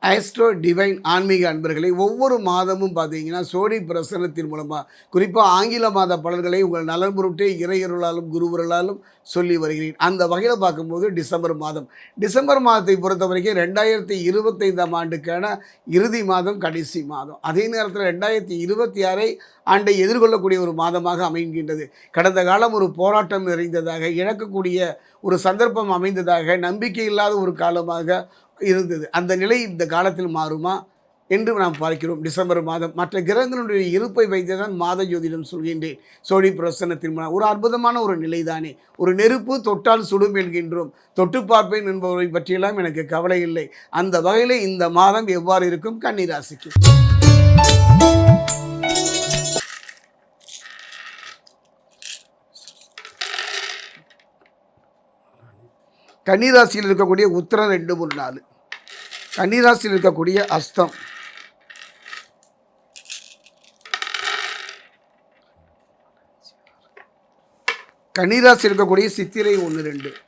Astro divine ஆன்மீக அன்பர்களை ஒவ்வொரு மாதமும் பார்த்தீங்கன்னா சோழி பிரசனத்தின் மூலமாக குறிப்பாக ஆங்கில மாத பலன்களை உங்கள் நலன் பொருட்டே இறையருளாலும் குருவருளாலும் சொல்லி வருகிறேன். அந்த வகையில் பார்க்கும்போது டிசம்பர் மாதத்தை பொறுத்த வரைக்கும் 2025ஆம் ஆண்டுக்கான இறுதி மாதம், கடைசி மாதம். அதே நேரத்தில் 2026 ஆண்டை எதிர்கொள்ளக்கூடிய ஒரு மாதமாக அமைகின்றது. கடந்த காலம் ஒரு போராட்டம் நிறைந்ததாக, இழக்கக்கூடிய ஒரு சந்தர்ப்பம் அமைந்ததாக, நம்பிக்கை இல்லாத ஒரு காலமாக இருந்தது. அந்த நிலை இந்த காலத்தில் மாறுமா என்று நாம் பார்க்கிறோம். டிசம்பர் மாதம் மற்ற கிரகங்களுடைய இருப்பை வைத்து தான் மாத ஜோதிடம் சொல்கின்றேன். சோழி பிரசன்னத்தின் ஒரு அற்புதமான ஒரு நிலைதானே. ஒரு நெருப்பு தொட்டால் சுடும் என்கின்றோம். தொட்டு பார்ப்பேன் என்பவரை பற்றியெல்லாம் எனக்கு கவலை இல்லை. அந்த வகையில் இந்த மாதம் எவ்வாறு இருக்கும் கன்னி ராசிக்கு? கன்னிராசியில் இருக்கக்கூடிய உத்திரம் 2, 3, 4, கன்னிராசியில் இருக்கக்கூடிய அஸ்தம், கன்னிராசியில் இருக்கக்கூடிய சித்திரை 1, 2,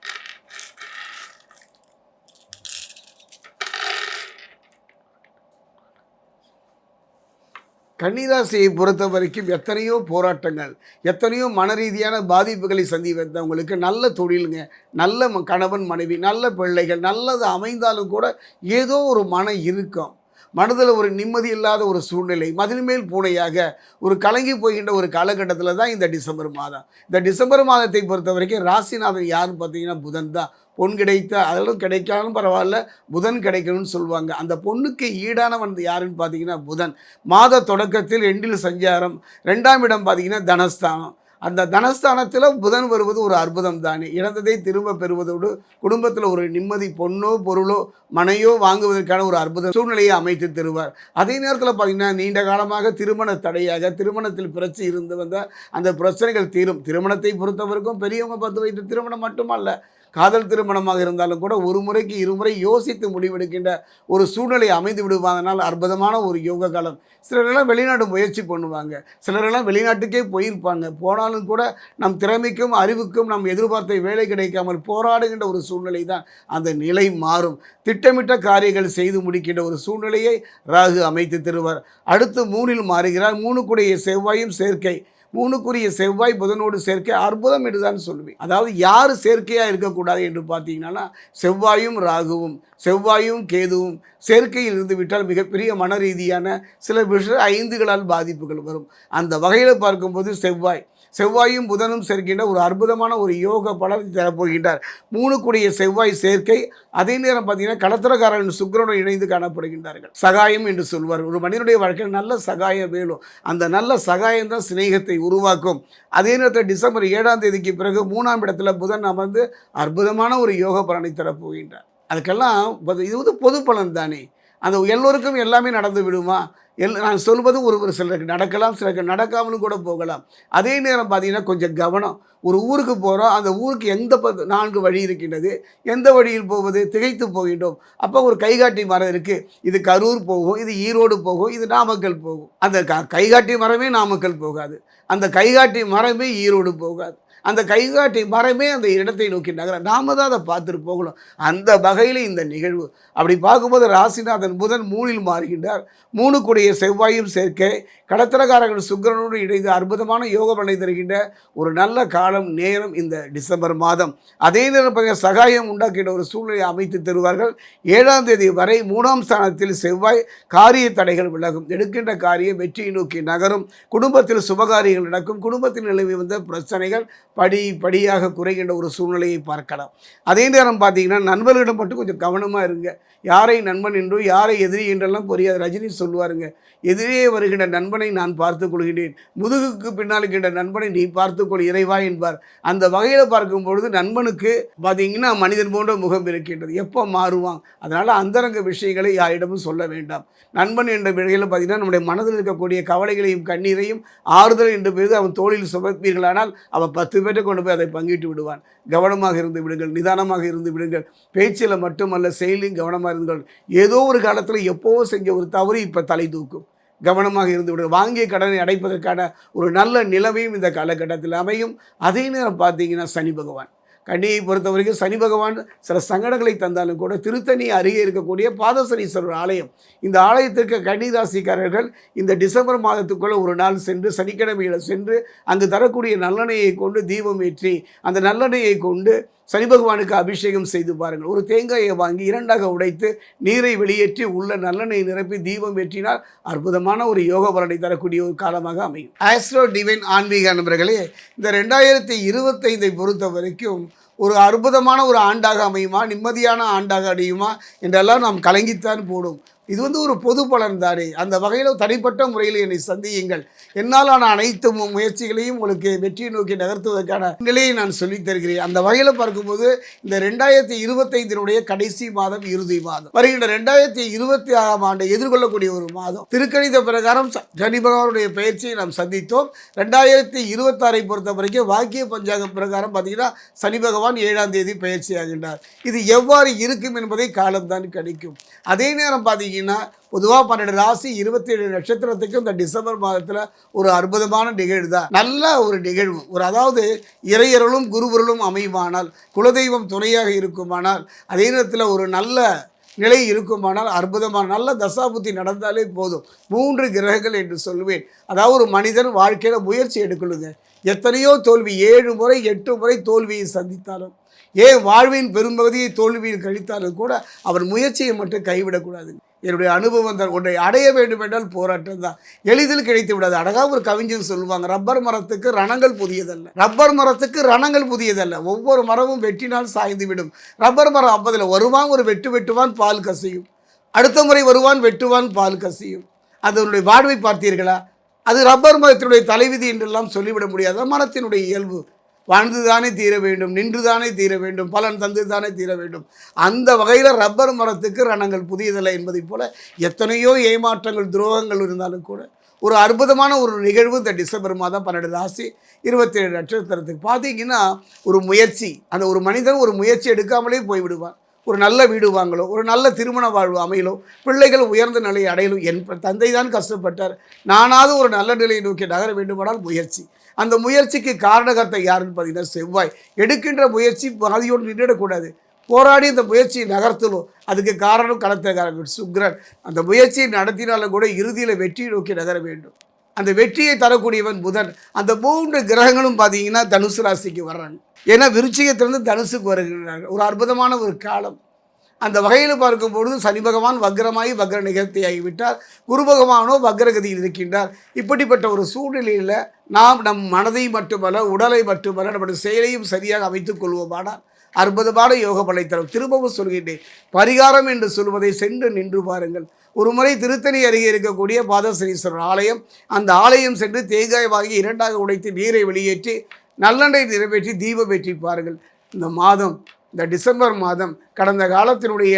கன்னிராசியை பொறுத்த வரைக்கும் எத்தனையோ போராட்டங்கள், எத்தனையோ மன ரீதியான பாதிப்புகளை சந்தித்தவங்களுக்கு நல்ல தொழிலுங்க, நல்ல கணவன் மனைவி, நல்ல பிள்ளைகள், நல்லது அமைந்தாலும் கூட ஏதோ ஒரு மன இறுக்கம், மனதில் ஒரு நிம்மதி இல்லாத ஒரு சூழ்நிலை, மதில் மேல் பூனையாக ஒரு கலங்கி போகின்ற ஒரு காலகட்டத்தில் தான் இந்த டிசம்பர் மாதம். இந்த டிசம்பர் மாதத்தை பொறுத்த வரைக்கும் ராசிநாதன் யாருன்னு பார்த்தீங்கன்னா புதன் தான். பொன் கிடைத்த அதெல்லாம் கிடைக்காலும் பரவாயில்ல, புதன் கிடைக்கணும்னு சொல்லுவாங்க. அந்த பொண்ணுக்கு ஈடானவன் யாருன்னு பார்த்தீங்கன்னா புதன். மாத தொடக்கத்தில் 2இல் சஞ்சாரம், 2ஆம் இடம் பார்த்தீங்கன்னா தனஸ்தானம். அந்த தனஸ்தானத்தில் புதன் வருவது ஒரு அற்புதம் தானே. இழந்ததை திரும்ப பெறுவதோடு குடும்பத்தில் ஒரு நிம்மதி, பொண்ணோ பொருளோ மனையோ வாங்குவதற்கான ஒரு அற்புத சூழ்நிலையை அமைத்து தருவார். அதே நேரத்தில் பார்த்திங்கன்னா நீண்ட காலமாக திருமண தடையாக, திருமணத்தில் பிரச்சனை இருந்து வந்த அந்த பிரச்சனைகள் தீரும். திருமணத்தை பொறுத்தவரைக்கும் பெரியவங்க 10 வயது திருமணம் மட்டுமல்ல, காதல் திருமணமாக இருந்தாலும் கூட ஒரு முறைக்கு இருமுறை யோசித்து முடிவெடுக்கின்ற ஒரு சூழ்நிலை அமைந்து விடுவதனால் அற்புதமான ஒரு யோக காலம். சிலரெல்லாம் வெளிநாடு முயற்சி பண்ணுவாங்க, சிலரெல்லாம் வெளிநாட்டுக்கே போயிருப்பாங்க. போனாலும் கூட நம் திறமைக்கும் அறிவுக்கும் நம் எதிர்பார்த்த வேலை கிடைக்காமல் போராடுகின்ற ஒரு சூழ்நிலை தான். அந்த நிலை மாறும். திட்டமிட்ட காரியங்கள் செய்து முடிக்கின்ற ஒரு சூழ்நிலையை ராகு அமைத்து தருவார். அடுத்து 3இல் மாறுகிறார். 3க்குடைய செவ்வாயும் சேர்க்கை, 3க்குரிய செவ்வாய் புதனோடு சேர்க்கை அற்புதம் என்றுதான் சொல்லுவேன். அதாவது யார் சேர்க்கையாக இருக்கக்கூடாது என்று பார்த்தீங்கன்னா செவ்வாயும் ராகுவும், செவ்வாயும் கேதுவும் சேர்க்கையில் இருந்து விட்டால் மிகப்பெரிய மன ரீதியான சில விஷய 5களால் பாதிப்புகள் வரும். அந்த வகையில் பார்க்கும்போது செவ்வாயும் புதனும் சேர்க்கின்ற ஒரு அற்புதமான ஒரு யோக பலனை தரப்போகின்றார். 3க்குடைய செவ்வாய் சேர்க்கை. அதே நேரம் பார்த்தீங்கன்னா கடத்திரக்காரன் சுக்கிரனுடன் இணைந்து காணப்படுகின்றார்கள். சகாயம் என்று சொல்வார். ஒரு மனிதனுடைய வாழ்க்கையில் நல்ல சகாயம் வேணும். அந்த நல்ல சகாயம் தான் சிநேகத்தை உருவாக்கும். அதே நேரத்தில் டிசம்பர் 7ஆம் தேதிக்கு பிறகு 3ஆம் இடத்துல புதன் அமர்ந்து அற்புதமான ஒரு யோக பலனை தரப்போகின்றார். அதுக்கெல்லாம் இது பொது பலன் தானே. அந்த எல்லோருக்கும் எல்லாமே நடந்து விடுமா? நான் சொல்வது ஒரு சிலருக்கு நடக்கலாம், சிலருக்கு நடக்காமலும் கூட போகலாம். அதே நேரம் பார்த்தீங்கன்னா கொஞ்சம் கவனம். ஒரு ஊருக்கு போகிறோம், அந்த ஊருக்கு எந்த 4 வழி இருக்கின்றது, எந்த வழியில் போவது திகைத்து போகின்றோம். அப்போ ஒரு கைகாட்டி மரம் இருக்குது, இது கரூர் போகும், இது ஈரோடு போகும், இது நாமக்கல் போகும். அந்த கைகாட்டி மரமே நாமக்கல் போகாது, அந்த கைகாட்டி மரமே ஈரோடு போகாது, அந்த கைகாட்டி மரமே அந்த இடத்தை நோக்கி நகர. நாம தான் அதை பார்த்துட்டு போகணும். அந்த வகையில் இந்த நிகழ்வு அப்படி பார்க்கும்போது ராசிநாதன் புதன் 3இல் மாறுகின்றார். 3க்குடைய செவ்வாயும் சேர்க்கை கடத்திரக்காரர்கள் சுக்கிரனோடு இணைந்து அற்புதமான யோக பலனை தருகின்ற ஒரு நல்ல காலம் நேரம் இந்த டிசம்பர் மாதம். அதே நேரம் பார்த்தீங்கன்னா சகாயம் உண்டாக்கின்ற ஒரு சூழ்நிலையை அமைத்து தருவார்கள். 7ஆம் தேதி வரை 3ஆம் ஸ்தானத்தில் செவ்வாய் காரிய தடைகள் விலகும், எடுக்கின்ற காரியம் வெற்றியை நோக்கி நகரும், குடும்பத்தில் சுபகாரியங்கள் நடக்கும், குடும்பத்தில் நிலவி வந்த பிரச்சனைகள் படியாக குறைகின்ற ஒரு சூழ்நிலையை பார்க்கலாம். அதே நேரம் பார்த்தீங்கன்னா நண்பர்களிடம் மட்டும் கொஞ்சம் கவனமாக இருங்க. யாரை நண்பன் என்றோ யாரை எதிரி என்றெல்லாம் புரியாது. ரஜினி சொல்லுவாருங்க, எதிரே வருகின்ற நண்பனை நான் பார்த்து கொள்கிறேன், முதுகுக்கு பின்னால் இருக்கின்ற நண்பனை நீ பார்த்துக்கொள் இறைவா என்பார். அந்த வகையில் பார்க்கும் பொழுது நண்பனுக்கு பார்த்தீங்கன்னா மனிதன் போன்ற முகம் இருக்கின்றது. எப்போ மாறுவான்? அதனால் அந்தரங்க விஷயங்களை யாரிடமும் சொல்ல வேண்டாம். நண்பன் என்ற வகையில் பார்த்தீங்கன்னா நம்முடைய மனதில் இருக்கக்கூடிய கவலைகளையும் கண்ணீரையும் ஆறுதல் என்று பேர் அவன் தோளில் சுமப்பீர்களானால் அவன் 10 பேரை கொண்டு போய் அதை பங்கிட்டு விடுவான். கவனமாக இருந்து விடுங்கள், நிதானமாக இருந்து விடுங்கள். பேச்சில் மட்டுமல்ல செயலையும் கவனமாக இருங்கள். ஏதோ ஒரு காலத்தில் எப்போவோ செஞ்ச ஒரு தவறு இப்போ தலை தூக்கும். கவனமாக இருந்து விடுங்கள். வாங்கிய கடனை அடைப்பதற்கான ஒரு நல்ல நிலைமையும் இந்த காலகட்டத்தில் அமையும். அதே நேரம் பார்த்தீங்கன்னா சனி பகவான் கன்னியை பொறுத்த வரைக்கும் சனி பகவான் சில சங்கடங்களை தந்தாலும் கூட திருத்தணி அருகே இருக்கக்கூடிய பாதசனீஸ்வரர் ஆலயம், இந்த ஆலயத்திற்கு கன்னி ராசிக்காரர்கள் இந்த டிசம்பர் மாதத்துக்குள்ளே ஒரு நாள் சென்று சனிக்கிழமையில் சென்று அங்கு தரக்கூடிய நல்லெண்ணெயை கொண்டு தீபம் ஏற்றி அந்த நல்லெண்ணெயை கொண்டு சனி பகவானுக்கு அபிஷேகம் செய்து பாருங்கள். ஒரு தேங்காயை வாங்கி இரண்டாக உடைத்து நீரை வெளியேற்றி உள்ள நல்லெண்ணெய் நிரப்பி தீபம் ஏற்றினால் அற்புதமான ஒரு யோக பலனை தரக்கூடிய ஒரு காலமாக அமையும். ஆஸ்ட்ரோ டிவைன் ஆன்மீக நண்பர்களே, இந்த 2025 பொறுத்த வரைக்கும் ஒரு அற்புதமான ஒரு ஆண்டாக அமையுமா, நிம்மதியான ஆண்டாக அடையுமா என்றெல்லாம் நாம் கலங்கித்தான் போடும். இது ஒரு பொது பலன் தானே. அந்த வகையில் தனிப்பட்ட முறையில் என்னை சந்தியுங்கள். என்னாலான அனைத்து முயற்சிகளையும் உங்களுக்கு வெற்றியை நோக்கி நகர்த்துவதற்கான நிலையை நான் சொல்லித் தருகிறேன். அந்த வகையில் பார்க்கும்போது இந்த 2025 கடைசி மாதம், இறுதி மாதம், வருகின்ற 2026ஆம் ஆண்டை எதிர்கொள்ளக்கூடிய ஒரு மாதம். திருக்கணித பிரகாரம் சனி பகவானுடைய பயிற்சியை நாம் சந்தித்தோம். 2026 பொறுத்த வரைக்கும் வாக்கிய பஞ்சாங்கம் பிரகாரம் பார்த்தீங்கன்னா சனி பகவான் 7ஆம் தேதி பயிற்சி ஆகின்றார். இது எவ்வாறு இருக்கும் என்பதை காலம்தான் கணிக்கும். அதே நேரம் பார்த்தீங்கன்னா பொதுவாக 12 ராசி 27 நட்சத்திரத்துக்கு இந்த டிசம்பர் மாதத்தில் ஒரு அற்புதமான நிகழ்வு தான். நல்ல ஒரு நிகழ்வு, அதாவது இறையருளும் குருவருளும் அமையுமானால், குலதெய்வம் துணையாக இருக்குமானால், அதே நேரத்தில் ஒரு நல்ல நிலை இருக்குமானால், அற்புதமான நல்ல தசாபுத்தி நடந்தாலே போதும். 3 கிரகங்கள் என்று சொல்லுவேன். அதாவது ஒரு மனிதன் வாழ்க்கையில் முயற்சி எடுக்கலுங்க. எத்தனையோ தோல்வி, 7 முறை 8 முறை தோல்வியை சந்தித்தாலும், ஏன் வாழ்வின் பெரும்பகுதியை தோல்வியில் கழித்தாலும் கூட அவன் முயற்சியை மட்டும் கைவிடக்கூடாது. என்னுடைய அனுபவம் தான். ஒன்றை அடைய வேண்டும் என்றால் போராட்டம் தான், எளிதில் கிடைத்து விடாது. அழகாக ஒரு கவிஞர் சொல்லுவாங்க, ரப்பர் மரத்துக்கு ரணங்கள் புதியதல்ல. ரப்பர் மரத்துக்கு ரணங்கள் புதியதல்ல, ஒவ்வொரு மரமும் வெட்டினால் சாய்ந்து விடும். ரப்பர் மரம் அப்பதில் வருவான், ஒரு வெட்டுவான், பால் கசியும். அடுத்த முறை வருவான், வெட்டுவான், பால் கசியும். அதனுடைய வாழ்வை பார்த்தீர்களா? அது ரப்பர் மரத்தினுடைய தலைவிதி என்றெல்லாம் சொல்லிவிட முடியாத மரத்தினுடைய இயல்பு. வாழ்ந்துதானே தீர வேண்டும், நின்றுதானே தீர வேண்டும், பலன் தந்து தானே தீர வேண்டும். அந்த வகையில் ரப்பர் மரத்துக்கு ரணங்கள் புதியதில்லை என்பதை போல எத்தனையோ ஏமாற்றங்கள் துரோகங்கள் இருந்தாலும் கூட ஒரு அற்புதமான ஒரு நிகழ்வு இந்த டிசம்பர் மாதம் 12 ராசி 27 நட்சத்திரத்துக்கு பார்த்தீங்கன்னா ஒரு முயற்சி. அந்த ஒரு மனிதன் ஒரு முயற்சி எடுக்காமலே போய்விடுவான். ஒரு நல்ல வீடு வாங்கலோ, ஒரு நல்ல திருமண வாழ்வு அமையலோ, பிள்ளைகள் உயர்ந்த நிலையை அடையலும். என் தந்தை தான் கஷ்டப்பட்டார், நானாவது ஒரு நல்ல நிலையை நோக்கி நகர வேண்டுமானால் முயற்சி. அந்த முயற்சிக்கு காரணகர்த்தை யாருன்னு பார்த்தீங்கன்னா செவ்வாய். எடுக்கின்ற முயற்சி பாதியோடு நின்றுடக்கூடாது, போராடி அந்த முயற்சியை நகர்த்தலும். அதுக்கு காரணம் கடத்தக்காரர்கள் சுக்கிரன். அந்த முயற்சியை நடத்தினாலும் கூட இறுதியில் வெற்றியை நோக்கி நகர வேண்டும். அந்த வெற்றியை தரக்கூடியவன் புதன். அந்த 3 கிரகங்களும் பார்த்தீங்கன்னா தனுசு ராசிக்கு வர்றாங்க. ஏன்னா விருச்சிகத்திலிருந்து தனுசுக்கு வருகிறார்கள். ஒரு அற்புதமான ஒரு காலம். அந்த வகையில் பார்க்கும்பொழுது சனி பகவான் வக்ரமாகி வக்ர நிகழ்த்தி ஆகிவிட்டார். குரு பகவானோ வக்ரகதியில் இருக்கின்றார். இப்படிப்பட்ட ஒரு சூழ்நிலையில் நாம் நம் மனதை மட்டுமல்ல, உடலை மட்டுமல்ல, நம்முடைய செயலையும் சரியாக அமைத்துக் கொள்வோமானால் அற்புதமான யோக பலனை தரும். திரும்பவும் சொல்கின்றேன், பரிகாரம் என்று சொல்வதை சென்று நின்று பாருங்கள். ஒரு முறை திருத்தணி அருகே இருக்கக்கூடிய பாதசனீஸ்வரர் ஆலயம், அந்த ஆலயம் சென்று தேங்காய் வாங்கி இரண்டாக உடைத்து நீரை வெளியேற்றி நல்லெண்ணெய் நிறைவேற்றி தீபம் ஏற்றி பாருங்கள். இந்த மாதம், இந்த டிசம்பர் மாதம் கடந்த காலத்தினுடைய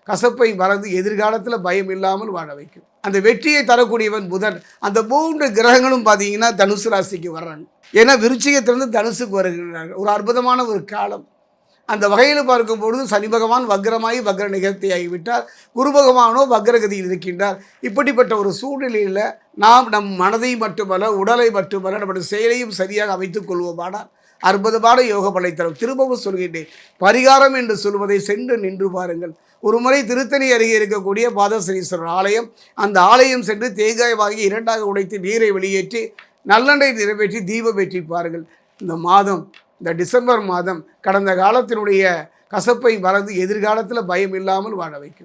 கசப்பை மறந்து எதிர்காலத்தில் பயம் இல்லாமல் வாழ வைக்கும். அந்த வெற்றியை தரக்கூடியவன் புதன். அந்த 3 கிரகங்களும் பார்த்தீங்கன்னா தனுசு ராசிக்கு வர்றாங்க. ஏன்னா விருச்சிகத்திலிருந்து தனுசுக்கு வருகிறார்கள். ஒரு அற்புதமான ஒரு காலம். அந்த வகையில் பார்க்கும்பொழுது சனி பகவான் வக்ரமாகி வக்ர நிகழ்த்தி ஆகிவிட்டார். குரு பகவானோ வக்ரகதியில் இருக்கின்றார். இப்படிப்பட்ட ஒரு சூழ்நிலையில் நாம் நம் மனதை மட்டுமல்ல, உடலை மட்டுமல்ல, நம்முடைய செயலையும் சரியாக அமைத்துக் கொள்வோமானால் அற்புதமான யோக பலனை தரும். திரும்பவும் சொல்கின்றேன், பரிகாரம் என்று சொல்வதை சென்று நின்று பாருங்கள். ஒரு முறை திருத்தணி அருகே இருக்கக்கூடிய பாதசனீஸ்வரர் ஆலயம், அந்த ஆலயம் சென்று தேங்காய் வாங்கி இரண்டாக உடைத்து நீரை வெளியேற்றி நல்லெண்ணெய் நிறைவேற்றி தீபம் ஏற்றி பாருங்கள். இந்த மாதம், இந்த டிசம்பர் மாதம் கடந்த காலத்தினுடைய கசப்பை மறந்து எதிர்காலத்தில் பயம் இல்லாமல் வாழ வைக்கும்.